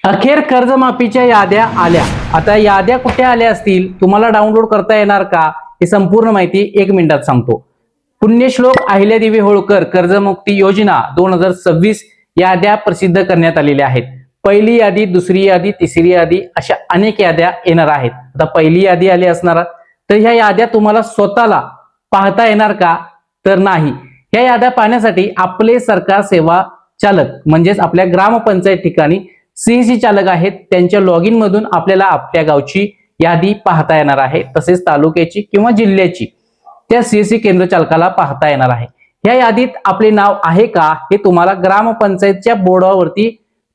अखेर कर्जमाफीच्या याद्या आल्या. आता याद्या कुठे आल्या असतील, तुम्हाला डाउनलोड करता येणार का, ही संपूर्ण माहिती 1 मिनिटात सांगतो. पुण्यश्लोक अहिल्यादेवी होळकर कर्जमुक्ती योजना 2026 याद्या प्रसिद्ध करण्यात आलेल्या आहेत. पहिली यादी, दुसरी यादी, तिसरी यादी अशा अनेक याद्या येणार आहेत. आता पहिली यादी आली असणार, तर ह्या याद्या तुम्हाला स्वतःला पाहता येणार का, तर नाही. ह्या याद्या पाहण्यासाठी आपले सरकार सेवा चालक म्हणजेच आपल्या ग्रामपंचायत ठिकाणी सीएससी चालक आहेत, त्यांच्या लॉगिन मधून आपल्याला आपल्या गावची यादी पाहता येणार आहे. तसेच तालुक्याची किंवा जिल्ह्याची त्या सीएससी केंद्र चालकाला पाहता येणार आहे. या यादीत आपले नाव आहे का, हे तुम्हाला ग्रामपंचायतच्या बोर्डावरती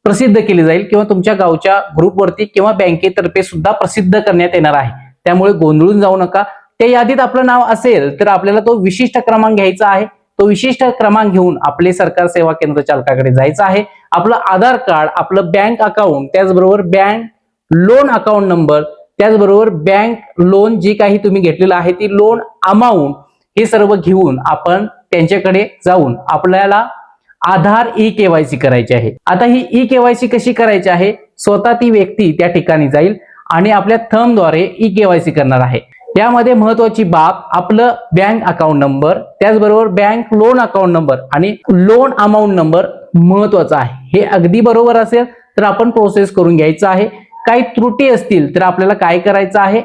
प्रसिद्ध केले जाईल किंवा तुमच्या गावच्या ग्रुपवरती किंवा बँकेतर्फे सुद्धा प्रसिद्ध करण्यात येणार आहे. त्यामुळे गोंधळून जाऊ नका. त्या यादीत आपलं नाव असेल तर आपल्याला तो विशिष्ट क्रमांक घ्यायचा आहे. तो विशिष्ट क्रमांक घेऊन आपले सरकार सेवा केंद्र चालकाकडे जायचं आहे. आपलं आधार कार्ड, आपलं बँक अकाउंट, त्याचबरोबर बँक लोन अकाउंट नंबर, त्याचबरोबर बँक लोन जी काही तुम्ही घेतलेलं आहे ती लोन अमाऊंट, हे सर्व घेऊन आपण त्यांच्याकडे जाऊन आपल्याला आधार ई केवायसी करायची आहे. आता ही ई केवायसी कशी करायची आहे, स्वतः ती व्यक्ती त्या ठिकाणी जाईल आणि आपल्या थंबद्वारे ई केवायसी करणार आहे. यामध्ये महत्वाची बाब आपलं बँक अकाउंट नंबर, त्याचबरोबर बँक लोन अकाउंट नंबर आणि लोन अमाऊंट नंबर महत्वाचा आहे. हे अगदी बरोबर असेल तर आपण प्रोसेस करून घ्यायचं आहे. काही त्रुटी असतील तर आपल्याला काय करायचं आहे,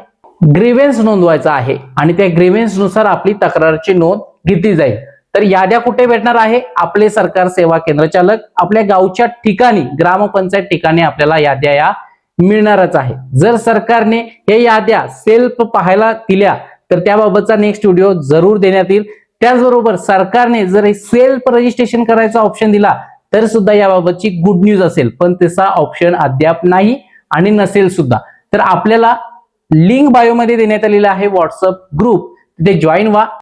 ग्रीव्हन्स नोंदवायचा आहे आणि त्या ग्रीव्हन्स नुसार आपली तक्रारची नोंद घेतली जाईल. तर याद्या कुठे भेटणार आहे, आपले सरकार सेवा केंद्र चालक आपल्या गावच्या ठिकाणी ग्रामपंचायत ठिकाणी आपल्याला याद्या या मिळणारच आहे. जर सरकारने हे याद्या सेल्फ पाहायला दिल्या तर त्याबाबतचा नेक्स्ट व्हिडिओ जरूर देण्यात येईल. त्याचबरोबर सरकारने जर सेल्फ रजिस्ट्रेशन करायचा ऑप्शन दिला तर सुद्धा याबाबतची गुड न्यूज असेल, पण तसा ऑप्शन अद्याप नाही आणि नसेल सुद्धा. तर आपल्याला लिंक बायोमध्ये देण्यात आलेला आहे व्हॉट्सअप ग्रुप, तिथे जॉईन व्हा.